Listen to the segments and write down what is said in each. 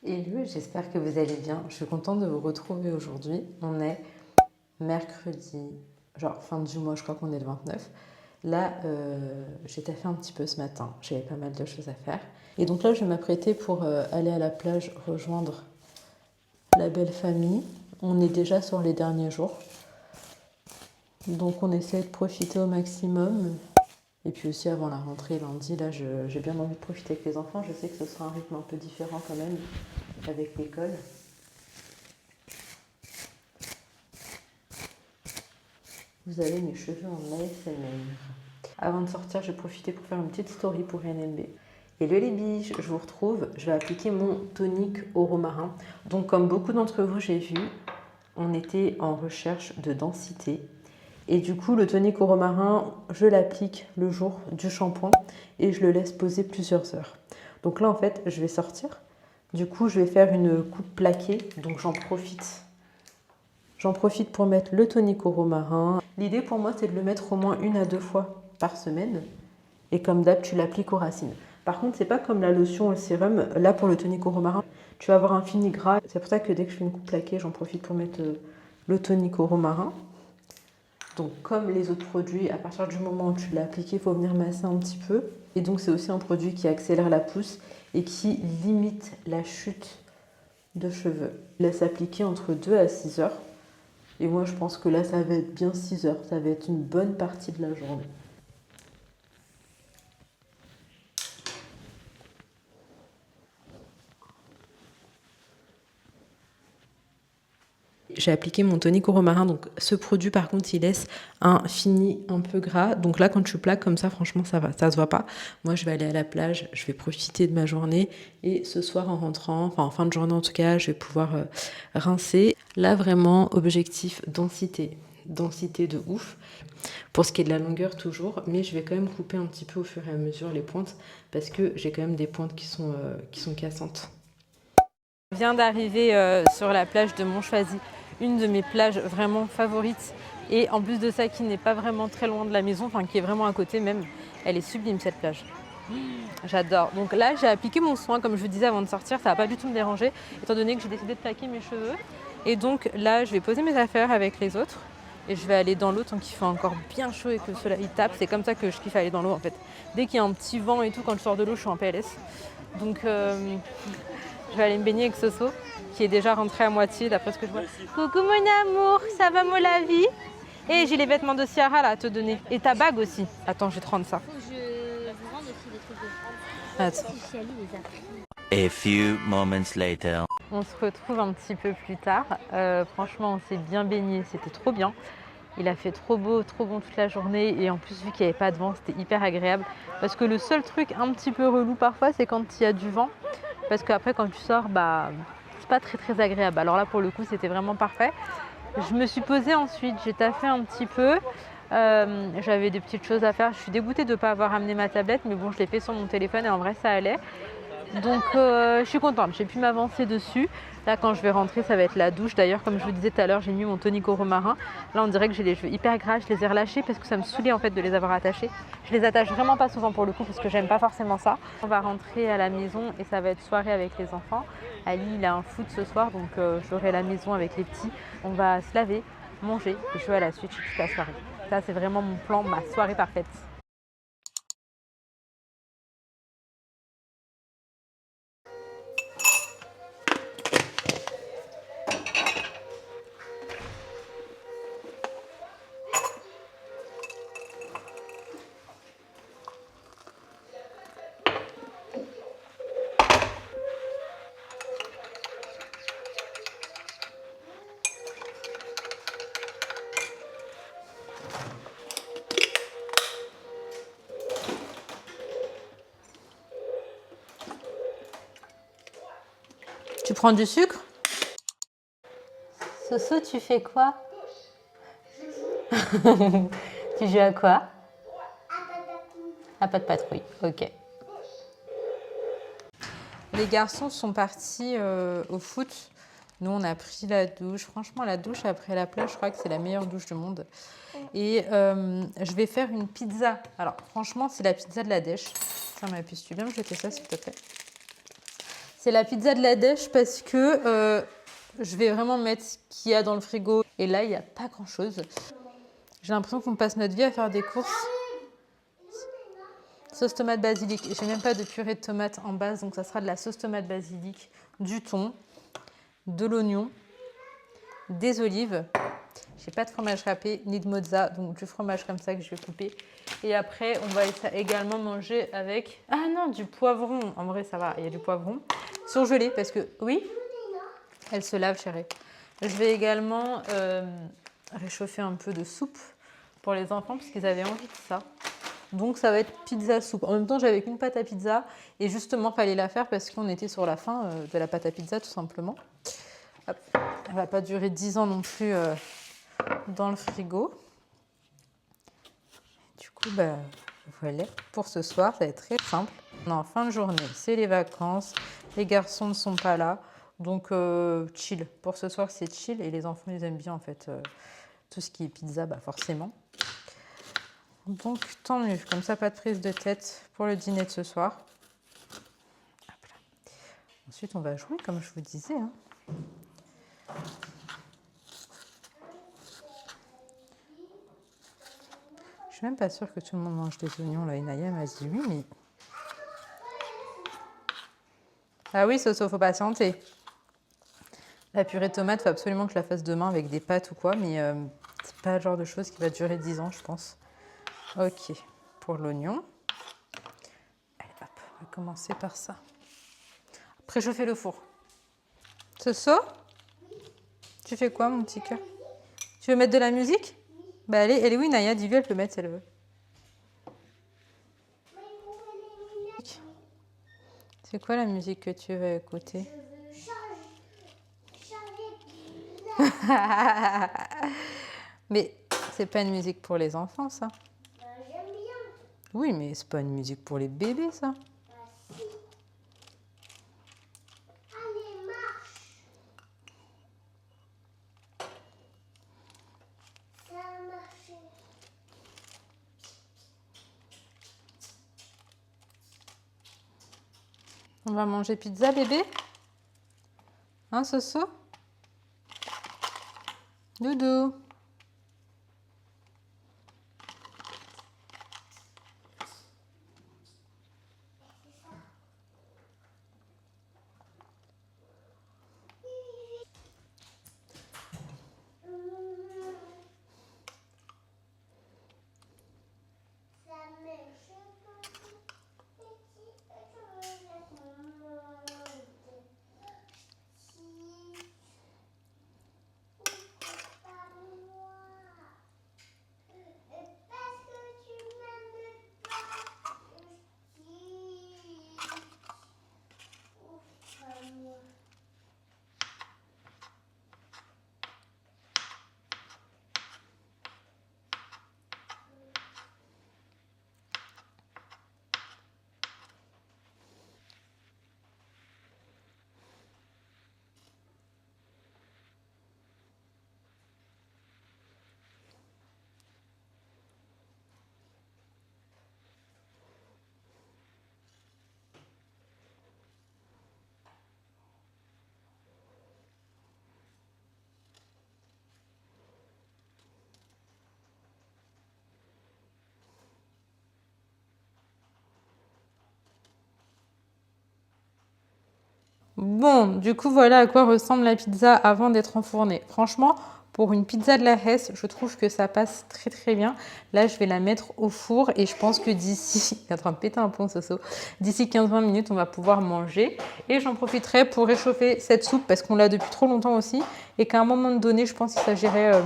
Hello, j'espère que vous allez bien. Je suis contente de vous retrouver aujourd'hui. On est mercredi, genre fin du mois, je crois qu'on est le 29. Là, j'ai taffé un petit peu ce matin. J'avais pas mal de choses à faire. Et donc là, je vais m'apprêter pour aller à la plage rejoindre la belle famille. On est déjà sur les derniers jours. Donc on essaie de profiter au maximum. Et puis aussi avant la rentrée lundi, là j'ai bien envie de profiter avec les enfants. Je sais que ce sera un rythme un peu différent quand même avec l'école. Vous avez mes cheveux en ASMR. Avant de sortir, je vais profiter pour faire une petite story pour NMB. Hello les biches, je vous retrouve. Je vais appliquer mon tonique au romarin. Donc comme beaucoup d'entre vous, j'ai vu, on était en recherche de densité. Et du coup, le tonique au romarin, je l'applique le jour du shampoing et je le laisse poser plusieurs heures. Donc là, en fait, je vais sortir. Du coup, je vais faire une coupe plaquée. Donc j'en profite. J'en profite pour mettre le tonique au romarin. L'idée pour moi, c'est de le mettre au moins 1 à 2 fois par semaine. Et comme d'hab, tu l'appliques aux racines. Par contre, c'est pas comme la lotion ou le sérum. Là, pour le tonique au romarin, tu vas avoir un fini gras. C'est pour ça que dès que je fais une coupe plaquée, j'en profite pour mettre le tonique au romarin. Donc comme les autres produits, à partir du moment où tu l'as appliqué, il faut venir masser un petit peu. Et donc c'est aussi un produit qui accélère la pousse et qui limite la chute de cheveux. Laisse appliquer entre 2 à 6 heures. Et moi je pense que là ça va être bien 6 heures, ça va être une bonne partie de la journée. J'ai appliqué mon tonique au romarin, donc ce produit par contre il laisse un fini un peu gras, donc là quand tu plaques comme ça franchement ça va, ça se voit pas. Moi je vais aller à la plage, je vais profiter de ma journée et ce soir en rentrant, enfin en fin de journée en tout cas, je vais pouvoir rincer. Là vraiment objectif densité, densité de ouf. Pour ce qui est de la longueur toujours, mais je vais quand même couper un petit peu au fur et à mesure les pointes parce que j'ai quand même des pointes qui sont cassantes. Je viens d'arriver sur la plage de Montchoisy, une de mes plages vraiment favorites et en plus de ça qui n'est pas vraiment très loin de la maison, enfin qui est vraiment à côté même. Elle est sublime cette plage. J'adore. Donc là j'ai appliqué mon soin comme je vous disais avant de sortir, ça va pas du tout me déranger étant donné que j'ai décidé de plaquer mes cheveux. Et donc là je vais poser mes affaires avec les autres et je vais aller dans l'eau tant qu'il fait encore bien chaud et que le soleil tape. C'est comme ça que je kiffe aller dans l'eau en fait. Dès qu'il y a un petit vent et tout, quand je sors de l'eau je suis en PLS. Donc je vais aller me baigner avec Soso, qui est déjà rentré à moitié d'après ce que je vois. Coucou mon amour, ça va mon la vie? Et j'ai les vêtements de Ciara là à te donner. Et ta bague aussi. Attends, je vais te rendre ça. Faut que je vous rende aussi des trucs de France. Attends. Si Chali les a pris. A few moments later. On se retrouve un petit peu plus tard. Franchement, on s'est bien baigné, c'était trop bien. Il a fait trop beau, trop bon toute la journée. Et en plus, vu qu'il n'y avait pas de vent, c'était hyper agréable. Parce que le seul truc un petit peu relou parfois, c'est quand il y a du vent. Parce qu'après, quand tu sors, bah, c'est pas très très agréable. Alors là, pour le coup, c'était vraiment parfait. Je me suis posée ensuite, j'ai taffé un petit peu. J'avais des petites choses à faire. Je suis dégoûtée de ne pas avoir amené ma tablette, mais bon, je l'ai fait sur mon téléphone et en vrai, ça allait. Donc, je suis contente. J'ai pu m'avancer dessus. Là, quand je vais rentrer, ça va être la douche. D'ailleurs, comme je vous disais tout à l'heure, j'ai mis mon tonique au romarin. Là, on dirait que j'ai les cheveux hyper gras. Je les ai relâchés parce que ça me saoulait en fait de les avoir attachés. Je les attache vraiment pas souvent pour le coup parce que j'aime pas forcément ça. On va rentrer à la maison et ça va être soirée avec les enfants. Ali, il a un foot ce soir, donc j'aurai la maison avec les petits. On va se laver, manger et jouer à la Switch toute la soirée. Ça, c'est vraiment mon plan, ma soirée parfaite. Tu prends du sucre? Soso, tu fais quoi? Tu joues à quoi? À pas de patrouille, ok. Les garçons sont partis au foot. Nous, on a pris la douche. Franchement, la douche après la plage, je crois que c'est la meilleure douche du monde. Et je vais faire une pizza. Alors, franchement, c'est la pizza de la dèche. Tiens, ma puce, tu viens me jeter ça, s'il te plaît? C'est la pizza de la dèche parce que je vais vraiment mettre ce qu'il y a dans le frigo. Et là, il n'y a pas grand-chose. J'ai l'impression qu'on passe notre vie à faire des courses. Sauce tomate basilic. J'ai même pas de purée de tomate en base, donc ça sera de la sauce tomate basilic, du thon, de l'oignon, des olives. J'ai pas de fromage râpé ni de mozza, donc du fromage comme ça que je vais couper. Et après, on va également manger avec... Ah non, du poivron. En vrai, ça va, il y a du poivron. Surgelé, parce que... Oui, elle se lave, chérie. Je vais également réchauffer un peu de soupe pour les enfants, parce qu'ils avaient envie de ça. Donc ça va être pizza soupe. En même temps, j'avais qu'une pâte à pizza et justement, il fallait la faire parce qu'on était sur la fin de la pâte à pizza tout simplement. Hop. Elle ne va pas durer 10 ans non plus dans le frigo. Du coup, voilà, pour ce soir, ça va être très simple. On est en fin de journée, c'est les vacances, les garçons ne sont pas là, donc chill. Pour ce soir, c'est chill et les enfants, ils aiment bien en fait tout ce qui est pizza, forcément. Donc tant mieux, comme ça pas de prise de tête pour le dîner de ce soir. Hop là. Ensuite on va jouer comme je vous disais. Hein. Je suis même pas sûre que tout le monde mange des oignons là. Inaya m'a dit oui mais... Ah oui Soso, faut patienter. La purée de tomate, faut absolument que je la fasse demain avec des pâtes ou quoi, mais c'est pas le genre de chose qui va durer 10 ans je pense. Ok, pour l'oignon. Allez, hop, on va commencer par ça. Après, je fais le four. Soso, tu fais quoi, mon petit cœur? Tu veux mettre de la musique? Allez, elle est où, Naya? Dis-lui, elle peut mettre si elle veut. C'est quoi la musique que tu veux écouter? Mais c'est pas une musique pour les enfants, ça. J'aime bien. Oui, mais c'est pas une musique pour les bébés, ça. Si. Allez, marche. Ça a marché. On va manger pizza, bébé? Hein, Soso? Doudou. Bon, du coup, voilà à quoi ressemble la pizza avant d'être enfournée. Franchement, pour une pizza de la Hesse, je trouve que ça passe très très bien. Là, je vais la mettre au four et je pense que d'ici, il est en train de péter un plomb, Soso, d'ici 15-20 minutes, on va pouvoir manger. Et j'en profiterai pour réchauffer cette soupe parce qu'on l'a depuis trop longtemps aussi et qu'à un moment donné, je pense qu'il s'agirait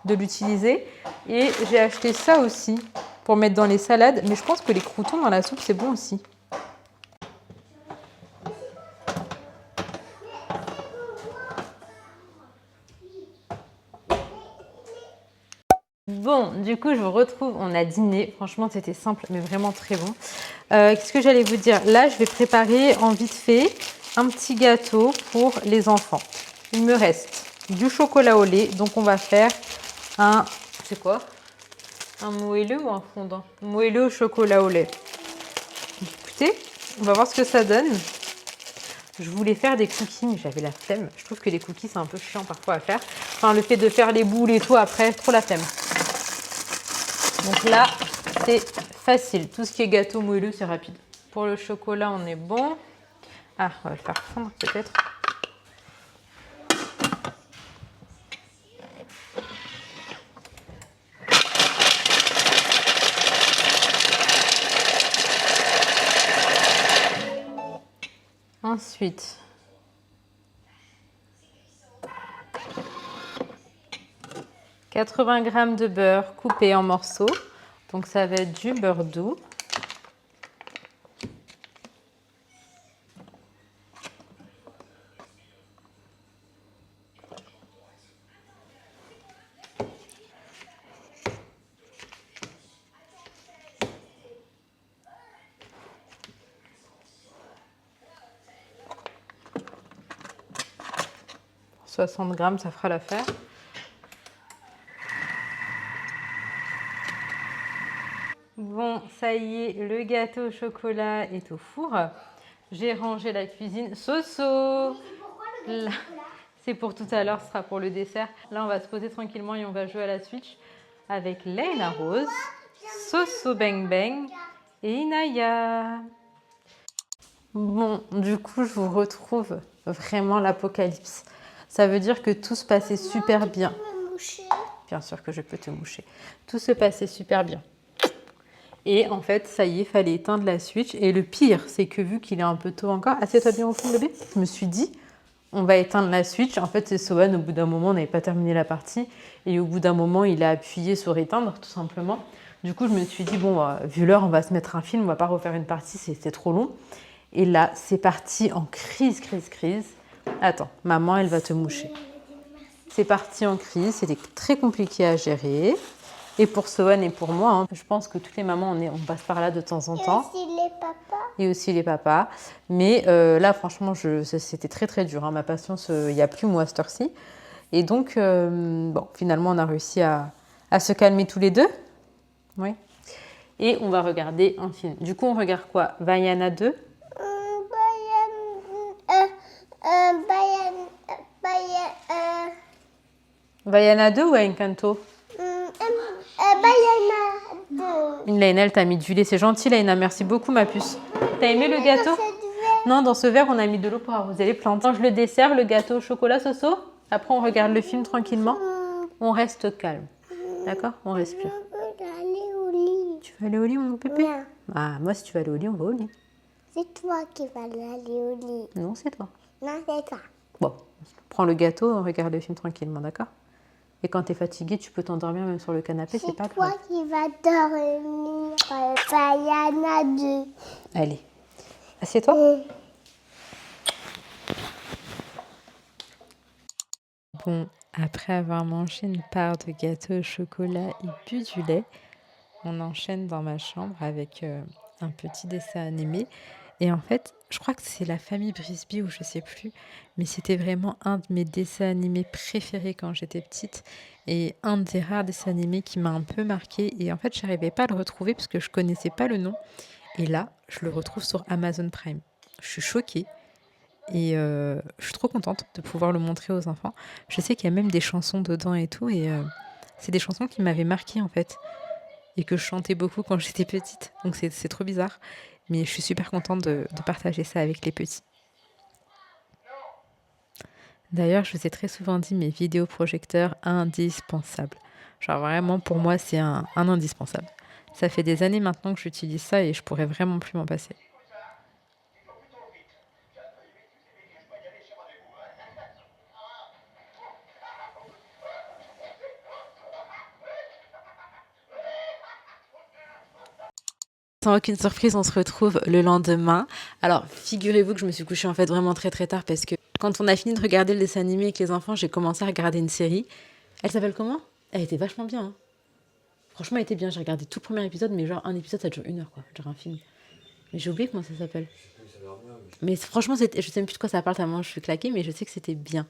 de l'utiliser. Et j'ai acheté ça aussi pour mettre dans les salades, mais je pense que les croûtons dans la soupe, c'est bon aussi. Bon, du coup, je vous retrouve. On a dîné. Franchement, c'était simple, mais vraiment très bon. Qu'est-ce que j'allais vous dire? Là, je vais préparer en vite fait un petit gâteau pour les enfants. Il me reste du chocolat au lait. Donc, on va faire un... C'est quoi? Un moelleux ou un fondant? Moelleux au chocolat au lait. Écoutez, on va voir ce que ça donne. Je voulais faire des cookies, mais j'avais la flemme. Je trouve que les cookies, c'est un peu chiant parfois à faire. Enfin, le fait de faire les boules et tout, après, trop la flemme. Donc là, c'est facile. Tout ce qui est gâteau moelleux, c'est rapide. Pour le chocolat, on est bon. Ah, on va le faire fondre peut-être. Ensuite, « 80 g de beurre coupé en morceaux. Donc ça va être du beurre doux. Pour 60 g, ça fera l'affaire. Bon, ça y est, le gâteau au chocolat est au four. J'ai rangé la cuisine. Soso! Là, c'est pour tout à l'heure, ce sera pour le dessert. Là, on va se poser tranquillement et on va jouer à la Switch avec Léna Rose, Soso Bang Bang et Inaya. Bon, du coup, je vous retrouve vraiment l'apocalypse. Ça veut dire que tout se passait super bien. Bien sûr que je peux te moucher. Tout se passait super bien. Et en fait, ça y est, il fallait éteindre la Switch. Et le pire, c'est que vu qu'il est un peu tôt encore... Assieds-toi bien au fond, bébé. Je me suis dit, on va éteindre la Switch. En fait, c'est Sohan, au bout d'un moment, on n'avait pas terminé la partie. Et au bout d'un moment, il a appuyé sur éteindre, tout simplement. Du coup, je me suis dit, bon, vu l'heure, on va se mettre un film. On va pas refaire une partie, c'est trop long. Et là, c'est parti en crise. Attends, maman, elle va te moucher. C'est parti en crise. C'était très compliqué à gérer. Et pour Sohan et pour moi, je pense que toutes les mamans, on passe par là de temps en temps. Et aussi les papas. Mais là, franchement, c'était très dur. Ma patience, il n'y a plus moi à cette heure-ci. Et donc, bon, finalement, on a réussi à se calmer tous les deux. Oui. Et on va regarder un film. Du coup, on regarde quoi? Vaiana 2? Vaiana 2 ou Encanto? Laina, elle t'a mis du lait. C'est gentil, Laina. Merci beaucoup, ma puce. T'as aimé le gâteau? Non, dans ce verre, on a mis de l'eau pour arroser les plantes. Mange le dessert, le gâteau au chocolat, Soso. Après, on regarde le film tranquillement. On reste calme. D'accord? On respire. Tu veux aller au lit, mon pépé? Ah, moi, si tu veux aller au lit, on va au lit. C'est toi qui vas aller au lit. Non, c'est toi. Non, c'est toi. Bon, prends le gâteau, on regarde le film tranquillement, d'accord? Et quand tu es fatigué, tu peux t'endormir même sur le canapé, c'est pas grave. C'est toi qui vas dormir, Vaiana 2. Allez, assieds-toi. Bon, après avoir mangé une part de gâteau au chocolat et bu du lait, on enchaîne dans ma chambre avec un petit dessin animé. Et en fait, je crois que c'est La Famille Brisby ou je sais plus, mais c'était vraiment un de mes dessins animés préférés quand j'étais petite et un des rares dessins animés qui m'a un peu marqué. Et en fait, je n'arrivais pas à le retrouver parce que je connaissais pas le nom. Et là, je le retrouve sur Amazon Prime. Je suis choquée et je suis trop contente de pouvoir le montrer aux enfants. Je sais qu'il y a même des chansons dedans et tout, et c'est des chansons qui m'avaient marquée en fait et que je chantais beaucoup quand j'étais petite. Donc c'est trop bizarre. Mais je suis super contente de partager ça avec les petits. D'ailleurs, je vous ai très souvent dit mes vidéoprojecteurs indispensables. Genre vraiment, pour moi, c'est un indispensable. Ça fait des années maintenant que j'utilise ça et je pourrais vraiment plus m'en passer. Sans aucune surprise, on se retrouve le lendemain. Alors, figurez-vous que je me suis couchée en fait vraiment très tard parce que quand on a fini de regarder le dessin animé avec les enfants, j'ai commencé à regarder une série. Elle s'appelle comment? Elle était vachement bien. Hein. Franchement, elle était bien. J'ai regardé tout le premier épisode, mais genre un épisode, ça dure 1 heure, quoi. Genre un film. Mais j'ai oublié comment ça s'appelle. Mais franchement, je sais même plus de quoi ça parle tellement je suis claquée, mais je sais que c'était bien.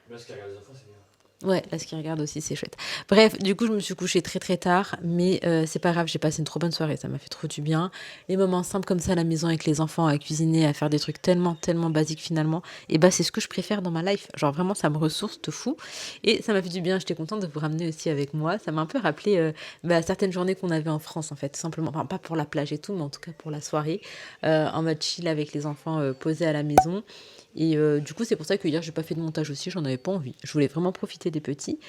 Bien, ce qui regarde les enfants, c'est bien. Ouais, là, ce qui regarde aussi, c'est chouette. Bref, du coup, je me suis couchée très très tard, mais c'est pas grave, j'ai passé une trop bonne soirée, ça m'a fait trop du bien. Les moments simples comme ça à la maison avec les enfants, à cuisiner, à faire des trucs tellement, tellement basiques finalement, et bah c'est ce que je préfère dans ma life. Genre vraiment, ça me ressource de fou. Et ça m'a fait du bien, j'étais contente de vous ramener aussi avec moi. Ça m'a un peu rappelé certaines journées qu'on avait en France en fait, tout simplement. Enfin, pas pour la plage et tout, mais en tout cas pour la soirée, en mode chill avec les enfants posés à la maison. Et du coup, c'est pour ça que hier, j'ai pas fait de montage aussi, j'en avais pas envie. Je voulais vraiment profiter des petits.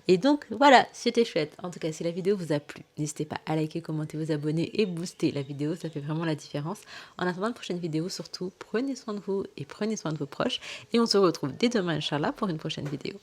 Et donc, voilà, c'était chouette. En tout cas, si la vidéo vous a plu, n'hésitez pas à liker, commenter, vous abonner et booster la vidéo, ça fait vraiment la différence. En attendant la prochaine vidéo, surtout, prenez soin de vous et prenez soin de vos proches. Et on se retrouve dès demain, Inch'Allah, pour une prochaine vidéo.